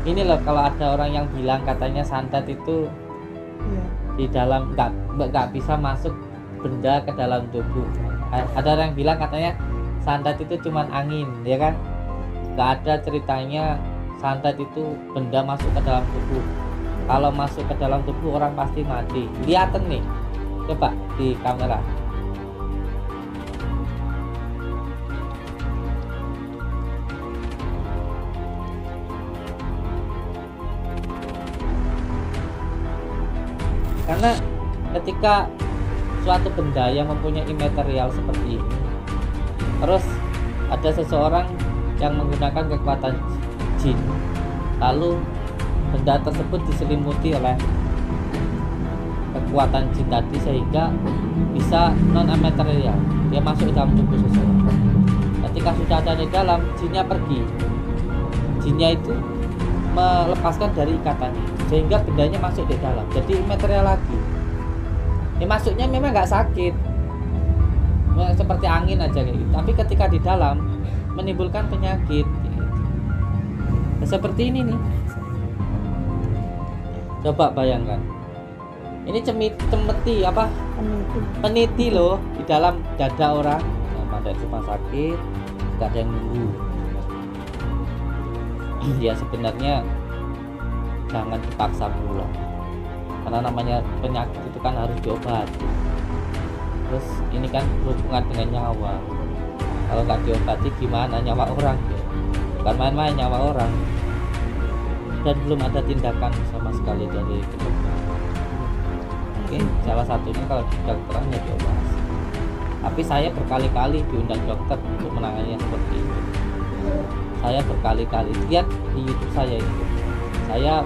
Ini loh, kalau ada orang yang bilang katanya santet itu Iya. di dalam nggak bisa masuk benda ke dalam tubuh. Ada orang yang bilang katanya santet itu cuman angin, ya kan? Nggak ada ceritanya santet itu benda masuk ke dalam tubuh. Kalau masuk ke dalam tubuh orang pasti mati. Lihatin nih, coba di kamera. Karena ketika suatu benda yang mempunyai material seperti ini, terus ada seseorang yang menggunakan kekuatan jin, lalu benda tersebut diselimuti oleh kekuatan jin tadi sehingga bisa non material, dia masuk ke dalam tubuh seseorang. Ketika sudah ada di dalam, jinnya pergi, jinnya itu melepaskan dari ikatannya sehingga bendanya masuk di dalam, jadi material lagi. Ini masuknya memang nggak sakit, seperti angin aja kayak gitu, tapi ketika di dalam menimbulkan penyakit gitu. Seperti ini nih, coba bayangkan, ini cemeti apa, peniti loh di dalam dada orang. Pada cuma sakit, nggak ada yang nunggu. Ya sebenarnya jangan dipaksa pulang, karena namanya penyakit itu kan harus diobati. Terus ini kan berhubungan dengan nyawa, kalau nggak diobati gimana nyawa orang ya? Bukan main-main nyawa orang. Dan belum ada tindakan sama sekali dari kedokteran. Oke, salah satunya kalau di kedokteran ya diobati. Tapi saya berkali-kali diundang dokter untuk menanganinya seperti itu. Saya berkali-kali lihat di YouTube saya itu. Saya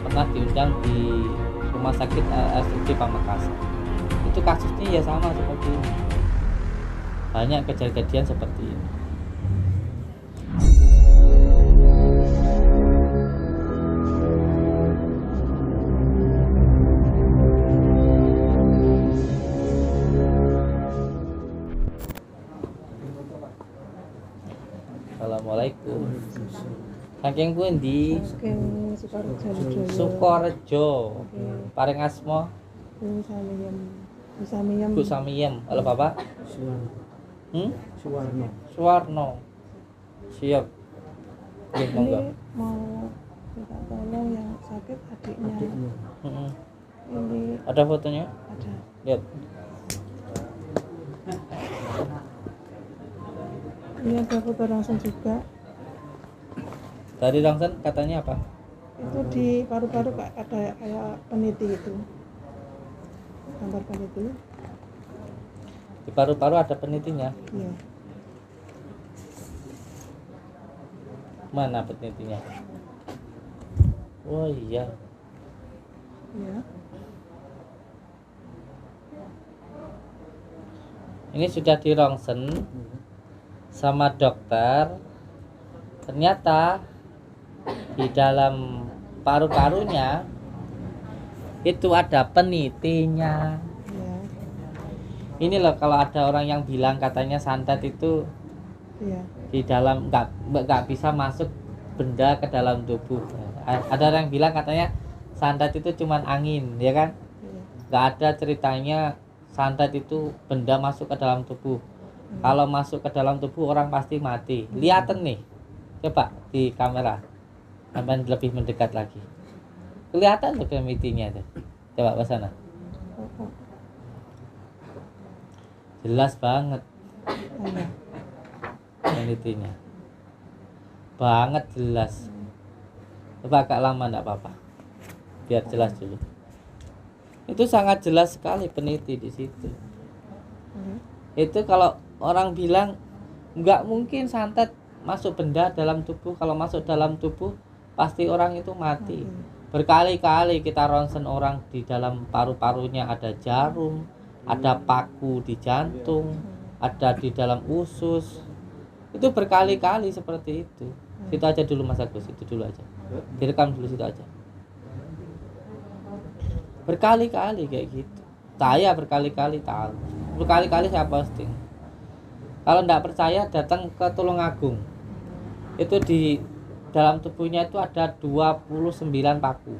pernah diundang di rumah sakit RSUD Pamekasan. Itu kasusnya ya sama seperti ini. Banyak kejadian seperti ini. Assalamualaikum. Saking pundi? Saking Sukorejo. Sukorejo. Paring asma Bu Samiyem. Bu Samiyem. Halo Bapak. Suwarno. Suwarno. Siap. Nggih, Ini monggo. mau minta tolong yang sakit adiknya. Heeh. Ini Ada fotonya? ada. Lihat. Ini ada foto langsung juga. Tadi langsung katanya apa? Itu di paru-paru ada kayak peniti itu. Gambar peniti. Di paru-paru ada penitinya. Iya. Mana penitinya? Oh iya. Iya. Ini sudah di rongsen sama dokter. Ternyata di dalam paru-parunya itu ada penitinya. Iya. Ini loh, kalau ada orang yang bilang katanya santet itu Iya. di dalam nggak bisa masuk benda ke dalam tubuh. Ada orang yang bilang katanya santet itu cuman angin, ya kan? Iya. Nggak ada ceritanya santet itu benda masuk ke dalam tubuh. Kalau masuk ke dalam tubuh orang pasti mati. Lihatin nih, coba di kamera, sampai lebih mendekat lagi. Kelihatan tuh penitinya tuh. Coba ke sana. Oh. Jelas banget Iya. penitinya. Banget jelas. Coba agak lama enggak apa-apa. Biar jelas dulu. Itu sangat jelas sekali peniti di situ. Iya. Itu kalau orang bilang nggak mungkin santet masuk benda dalam tubuh, kalau masuk dalam tubuh pasti orang itu mati. Berkali-kali kita ronsen orang di dalam paru-parunya ada jarum, ada paku di jantung, ada di dalam usus. Itu berkali-kali seperti itu. Situ aja dulu Mas Agus, itu dulu aja. Direkam dulu situ aja. Berkali-kali kayak gitu. Saya berkali-kali tahu. Berkali-kali saya posting. Kalau enggak percaya datang ke Tulungagung. Itu di dalam tubuhnya itu ada 29 paku.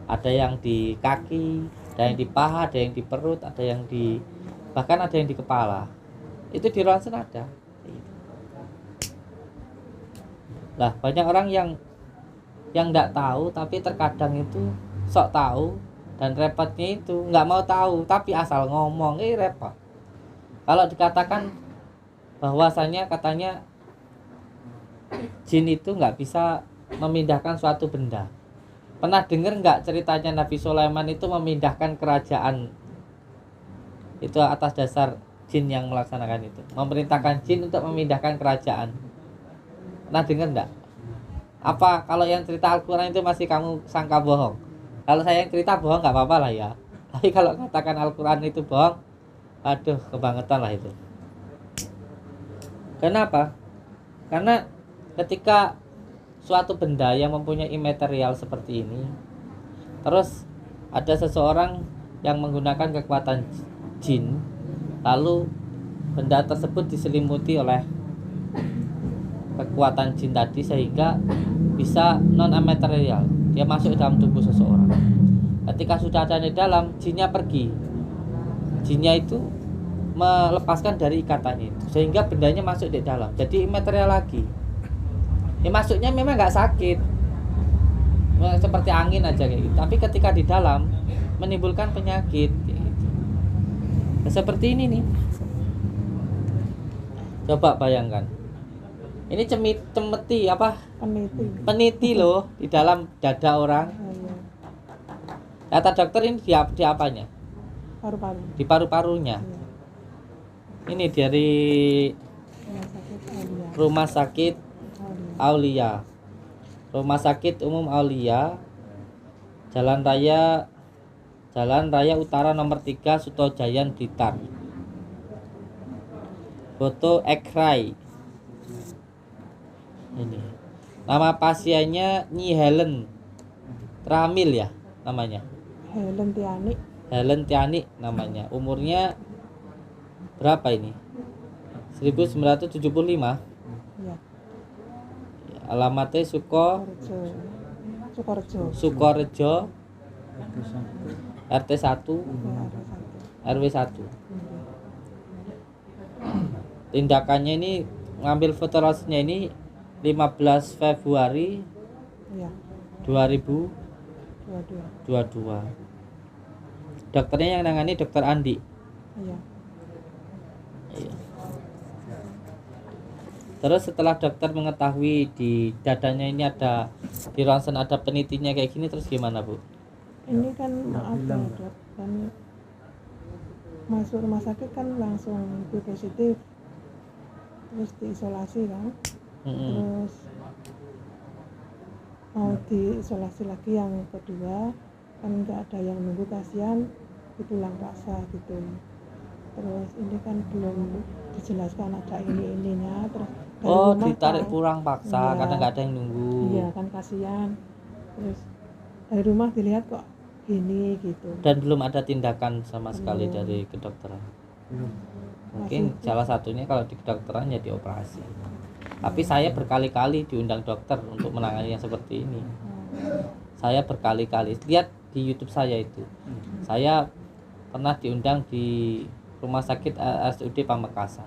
Ada yang di kaki, ada yang di paha, ada yang di perut, ada yang di, bahkan ada yang di kepala. Itu di ronsen ada. Lah banyak orang yang nggak tahu, tapi terkadang itu sok tahu, dan repotnya itu nggak mau tahu tapi asal ngomong, repot. Kalau dikatakan bahwasanya katanya jin itu nggak bisa memindahkan suatu benda. Pernah dengar nggak ceritanya Nabi Sulaiman itu memindahkan kerajaan itu atas dasar jin yang melaksanakan itu, memerintahkan jin untuk memindahkan kerajaan? Pernah dengar nggak? Apa kalau yang cerita Al-Quran itu masih kamu sangka bohong? Kalau saya yang cerita bohong nggak apa-apa lah ya, tapi kalau katakan Al-Quran itu bohong, aduh kebangetan lah itu. Kenapa? Karena ketika suatu benda yang mempunyai imaterial seperti ini, terus ada seseorang yang menggunakan kekuatan jin, lalu benda tersebut diselimuti oleh kekuatan jin tadi sehingga bisa non material, dia masuk dalam tubuh seseorang. Ketika sudah ada di dalam, jinnya pergi, jinnya itu melepaskan dari ikatannya itu sehingga bendanya masuk di dalam, jadi imaterial lagi. Masuknya memang nggak sakit, seperti angin aja kayak gitu, tapi ketika di dalam menimbulkan penyakit gitu. Nah, seperti ini nih, coba bayangkan, ini cemeti apa, peniti loh di dalam dada orang. Kata dokter ini di apanya? Paru-paru. Di paru-parunya. Ini dari Rumah Sakit Aulia, Rumah Sakit Umum Aulia, Jalan Raya Utara nomor 3, Sutojayan, Blitar. Foto X-ray. Ini nama pasiennya Nyi Helen Tramil ya namanya. Helen Tiani namanya. Umurnya berapa ini? 1975. Ya. Alamatnya Sukorejo RT 1 RW 1. Tindakannya ini ngambil foto rasnya ini 15 Februari 2022. Dokternya yang nangani Dokter Andi. Iya. Terus setelah dokter mengetahui di dadanya ini ada, di ronsen ada penitinya kayak gini, terus gimana Bu? Ini kan maaf ya dok, kan masuk rumah sakit kan langsung positif, terus diisolasi kan, terus mau diisolasi lagi yang kedua, kan nggak ada yang nunggu, kasihan dipulang paksa gitu. Terus ini kan belum dijelaskan ada ininya, terus ditarik pulang paksa, karena nggak ada yang nunggu. Iya kan kasihan. Terus dari rumah dilihat kok gini gitu. Dan belum ada tindakan sama sekali dari kedokteran. Mungkin salah satunya kalau di kedokteran ya dioperasi. Tapi saya berkali-kali diundang dokter untuk menangani yang seperti ini. Saya berkali-kali lihat di YouTube saya itu. Saya pernah diundang di Rumah Sakit RSUD Pamekasan.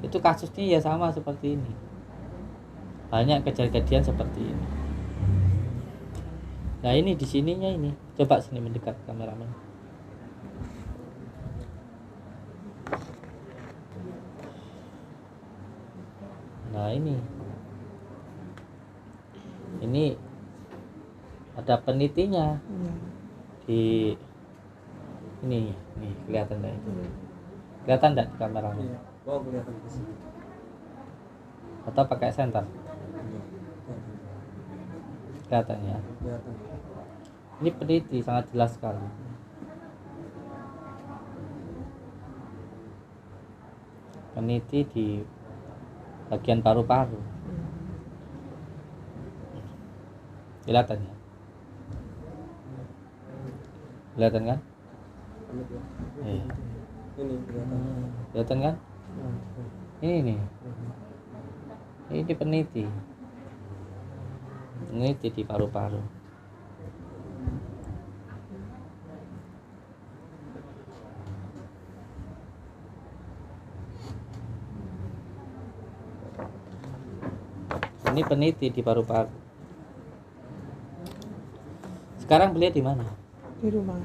Itu kasusnya ya sama seperti ini. Banyak kejadian seperti ini. Nah ini di sininya ini. Coba sini mendekat kameramen. Nah ini ada penitinya di ini nih, kelihatan enggak itu? Kelihatan enggak di kameramen? Kelihatan di sini. Atau pakai senter? Kelihatan ya. Ini peniti sangat jelas sekali. Peniti di bagian paru-paru. Kelihatan ya? Kelihatan kan? Ini kelihatan kan? Ini peniti. peneliti di paru-paru. Ini peneliti di paru-paru. Sekarang beliau di mana? Di rumah.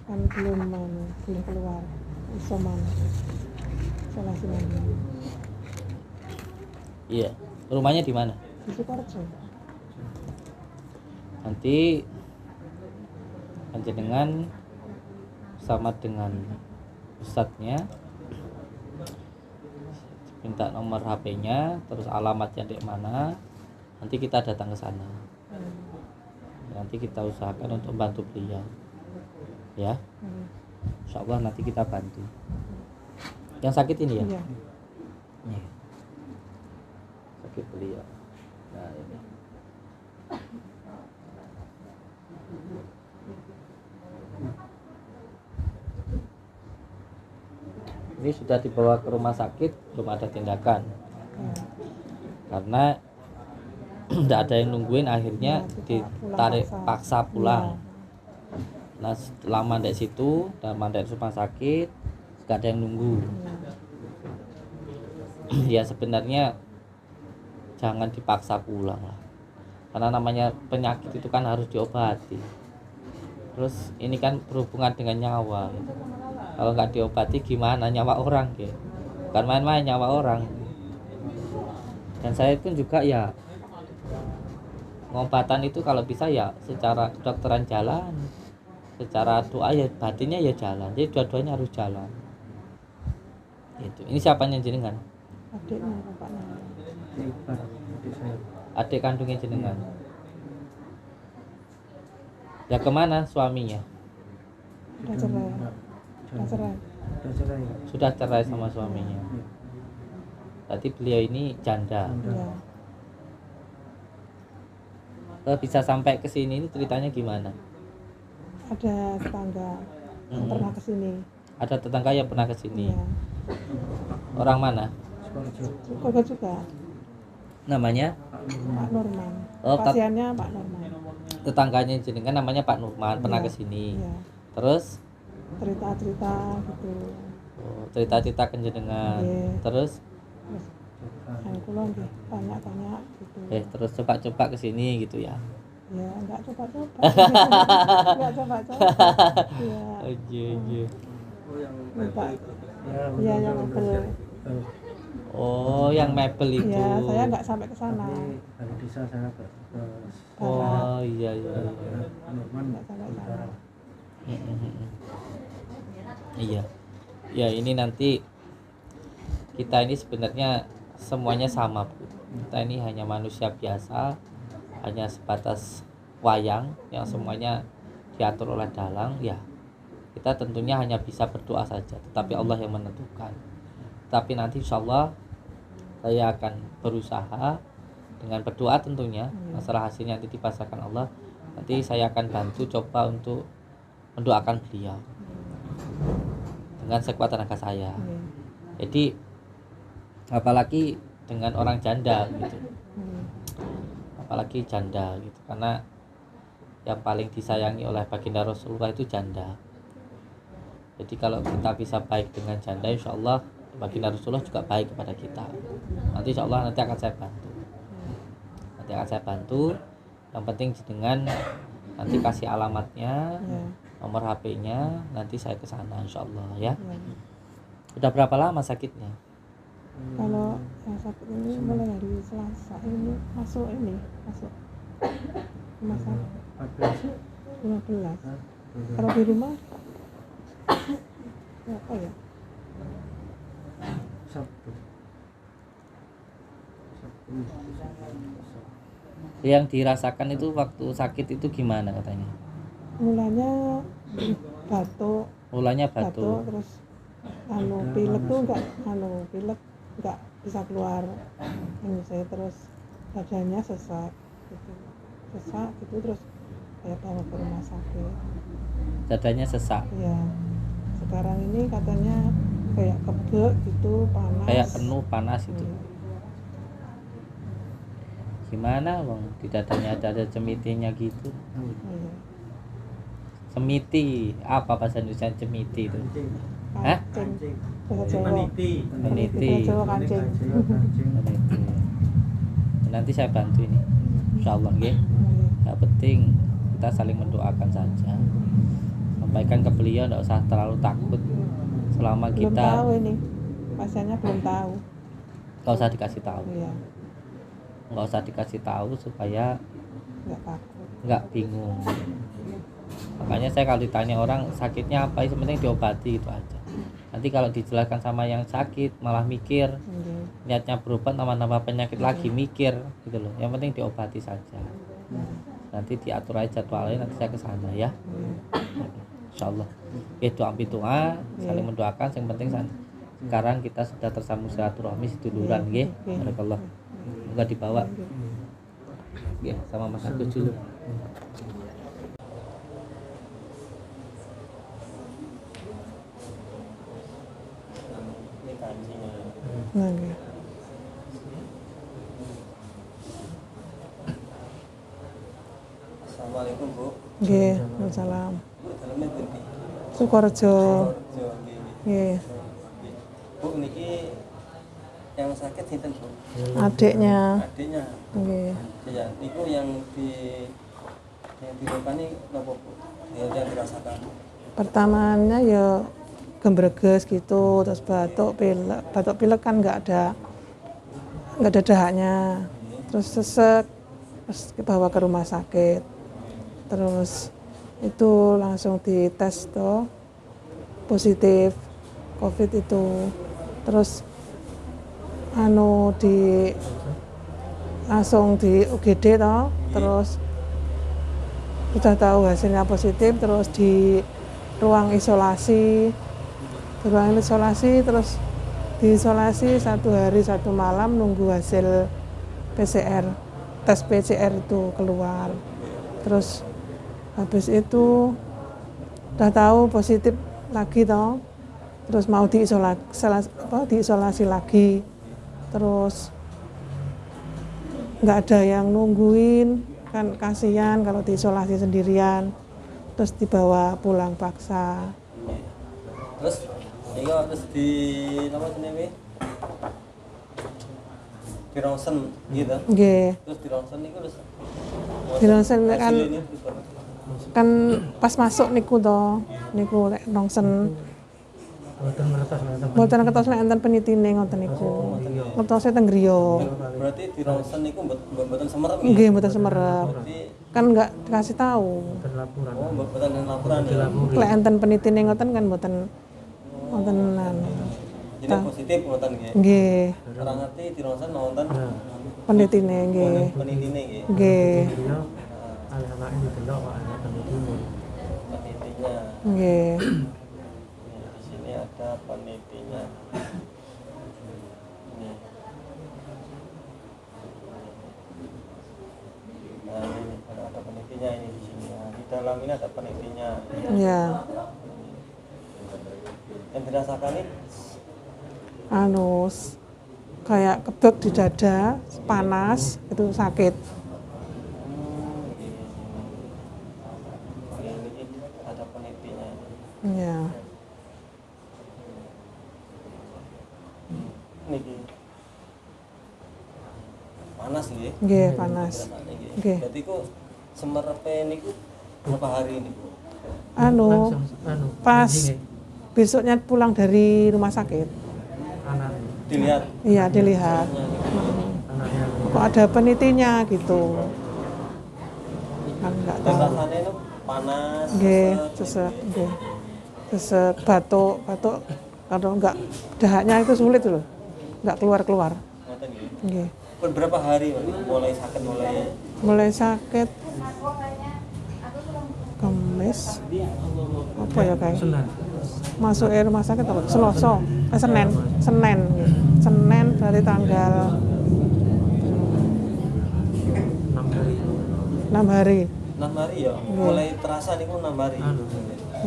Kan belum keluar. Isoman. Isolasi mandiri. Iya. Rumahnya di mana? Di Sukoharjo. Nanti panjenengan sama dengan ustadznya minta nomor HP-nya, terus alamatnya di mana, nanti kita datang ke sana. Nanti kita usahakan untuk bantu beliau, ya. Insya Allah nanti kita bantu. Yang sakit ini ya? Iya. Nih. Sakit beliau. Nah ini. Ini sudah dibawa ke rumah sakit, belum ada tindakan karena tidak ada yang nungguin, akhirnya ditarik paksa pulang. Nah lama di situ, lama di rumah sakit, nggak ada yang nunggu. Ya sebenarnya jangan dipaksa pulang lah, karena namanya penyakit itu kan harus diobati. Terus ini kan berhubungan dengan nyawa. Kalau nggak diobati gimana nyawa orang ya? Bukan main-main nyawa orang. Dan saya pun juga ya pengobatan itu kalau bisa ya secara kedokteran jalan, secara doa ya batinnya ya jalan. Jadi dua-duanya harus jalan. Itu. Ini siapa yang jenengan? Adiknya, bapaknya. Adik kandungnya jenengan. Ya kemana suaminya? Udah cerai. Udah cerai. Sudah cerai sama suaminya. Berarti beliau ini janda. Iya. Bisa sampai ke sini ini ceritanya gimana? Ada tetangga yang pernah kesini. Ada tetangga yang pernah ke sini. Iya. Orang mana? Keluarga juga. Namanya? Pak Nurman. Oh, Pasiennya Pak Nurman. Tetangganya jenengan namanya Pak Nurman, pernah Iya. ke sini. Iya. Terus Cerita-cerita gitu. cerita-cerita ke jenengan. Iya. Terus Yang kulon deh, tanya-tanya gitu. terus coba-coba ke sini gitu ya. Ya, enggak coba-coba. Enggak coba-coba. Iya. Iya. Minta. Iya, yang mebel. Oh, yang mebel itu. Iya, saya enggak sampai ke sana. Kalau bisa saya ke Oh, iya. Enggak sampai ke sana. Iya. Ya, ini nanti kita ini sebenarnya semuanya sama, Bu. Kita ini hanya manusia biasa, hanya sebatas wayang yang semuanya diatur oleh dalang, ya. Kita tentunya hanya bisa berdoa saja, tetapi Allah yang menentukan. Tapi nanti insya Allah saya akan berusaha dengan berdoa tentunya. Masalah hasilnya nanti dipasrahkan Allah. Nanti saya akan bantu coba untuk mendoakan beliau dengan sekuat tenaga saya. Jadi apalagi dengan orang janda gitu, apalagi janda gitu, karena yang paling disayangi oleh baginda Rasulullah itu janda. Jadi kalau kita bisa baik dengan janda, insya Allah baginda Rasulullah juga baik kepada kita. Nanti insya Allah nanti akan saya bantu. Yang penting dengan nanti kasih alamatnya, nomor HP-nya, nanti saya ke sana insya Allah ya. Udah berapa lama sakitnya? Kalau yang sakit ini mulai hari Selasa ini masuk rumah sakit 15. Kalau di rumah apa ya? Sabtu. Yang dirasakan itu waktu sakit itu gimana katanya? Mulanya batuk, Mulanya batuk. terus pilek tuh pilek enggak bisa keluar. Ini saya terus badannya sesak gitu terus kayak bawa ke rumah sakit. Dadanya sesak. Ya. Sekarang ini katanya kayak kebek gitu, panas. Kayak penuh panas itu. Iya. Gimana bang? Di dadanya ada cemitinya gitu. Iya. Cemiti. Apa bahasa Indonesia cemiti itu? Hah? Kancing. Bahasa Jawa. Meniti. Meniti. Bahasa Jawa kancing. Cemiti. Nanti saya bantu ini. Insyaallah nggih. Iya. Yang penting kita saling mendoakan saja. Sampaikan ke beliau, tidak usah terlalu takut. Selama Belum kita tahu ini. Pasiennya belum tahu. nggak usah dikasih tahu, Iya. nggak usah dikasih tahu supaya Nggak takut. nggak bingung. Makanya saya kalau ditanya orang sakitnya apa, yang penting diobati gitu aja. Nanti kalau dijelaskan sama yang sakit malah mikir, Iya. niatnya berobat nambah-nambah penyakit lagi mikir gitu loh. Yang penting diobati saja. Nanti diatur aja jadwalnya, nanti saya ke sana ya. Insyaallah. Ya doa saling mendoakan, yang penting sekarang kita sudah tersambung silaturahmi seduluran nggih. Barakallah. Enggak dibawa. Ya, sama Mas Agus dulu. Ini kancingnya. Nah, iya. Assalamualaikum Bu. Nggih, waalaikumsalam. Bu dalamnya pundi? Sukorejo. Jo, nggih. Nggih. Bu niki yang sakit sinten Bu? Adiknya. Adiknya. Nggih. Ya, niku yang dirupani napa Bu? Yang dirasakan. Pertamanya ya gembreges gitu, terus batuk pilek kan nggak ada dahaknya, terus sesek, terus dibawa ke rumah sakit, terus itu langsung dites toh positif COVID itu, terus langsung di UGD toh, terus udah tahu hasilnya positif, terus di ruang isolasi, terus diisolasi 1 hari 1 malam nunggu hasil tes PCR itu keluar. Terus habis itu udah tahu positif lagi toh, terus mau diisolasi lagi, terus nggak ada yang nungguin, kan kasihan kalau diisolasi sendirian, terus dibawa pulang paksa. Terus iya terus di nama jenenge? Di ronsen gitu. Nggih. Terus di ronsen niku terus Di ronsen kan hasilnya pripun? kan pas masuk niku lek rongsen mboten ngertos nek enten penitine ngoten niku. Ngertose teng griya. Berarti di ronsen niku mboten semerep Nggih mboten semerep. Berarti Kan enggak dikasih tahu. oh mboten laporan ya. Lek enten penitine ngoten kan mboten Jadi positif ngoten nggih. nggih. Ora ngerti di ronsen wonten Penitine nggih. penitine nggih. Nggih. Penitinya. Nggih. Di sini ada penitinya. Ini. Nah, ini ada penitinya ini di sini. Nah, di dalam ini ada penitinya. Ya. Yang dirasakan ini Kayak kebek di dada, panas, itu sakit. ini ada penitinya. Ya. Niki. Panas nggih. Nggih, panas. Nggih. Berarti ku semerepe niku berapa hari niku? Pas besoknya pulang dari rumah sakit. Dilihat. Iya, dilihat. Kok ada penitinya gitu. Kan enggak Dan tahu. rasanya itu panas. Nggih, sesek, sesek, gitu. nggih. Sesek, batuk kalau enggak dahaknya itu sulit loh. Enggak keluar. Ngoten nggih. Nggih. Berapa hari mulai sakit Mulai sakit Kamis. Apa ya kayak? Masuk rumah sakit apa? Selasa, Senin berarti tanggal 6 hari. 6 hari ya. Mulai terasa niku 6 hari.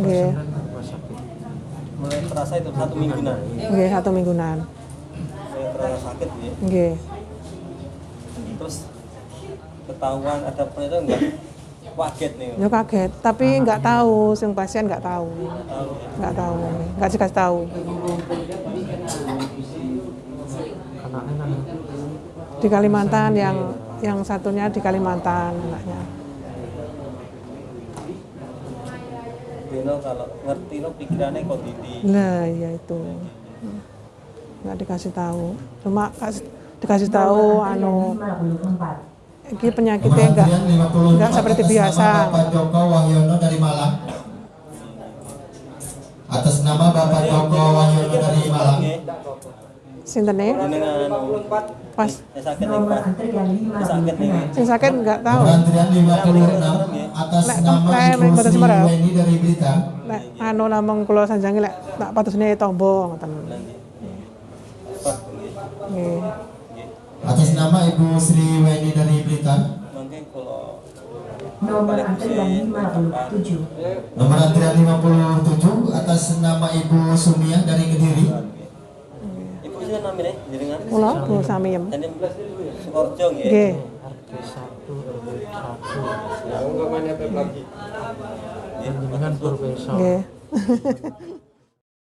Nggih. Mulai terasa itu 1 mingguan. Nggih, 1 mingguan. Saya terasa sakit ya. Nggih. Terus ketahuan ada penelitian enggak kaget nih. Ya kaget, tapi nggak tahu, sing pasien nggak tahu, nggak dikasih tahu. Di Kalimantan, yang satunya di Kalimantan anaknya. Dino kalau ngerti no pikirannya kok Didi. Lah iya itu, nggak dikasih tahu, cuma dikasih tahu ini penyakitnya nggak seperti biasa. Bapak Joko Wahyono dari Malang. Atas nama Bapak Joko Wahyono dari Malang. Sintene? Pas. Sakit nih Pak. Sakit nih. Sing sakit nggak tahu. Antrian 56 atas nama Ibu Sri Weni dari Blitar. Nek namung kula sanjangi lek tak patusne tombo ngoten. Nggih. Atas nama Ibu Sri Weni dari Blitar. Mungkin kalau Nomor antrian 57. Nomor antrian 57 atas nama Ibu Sumiah dari Kediri. Ibu sih namanya jenengan. Kula Bu Samiem. Dan Sukorjo nggih. Nggih. Nggih. Nggih.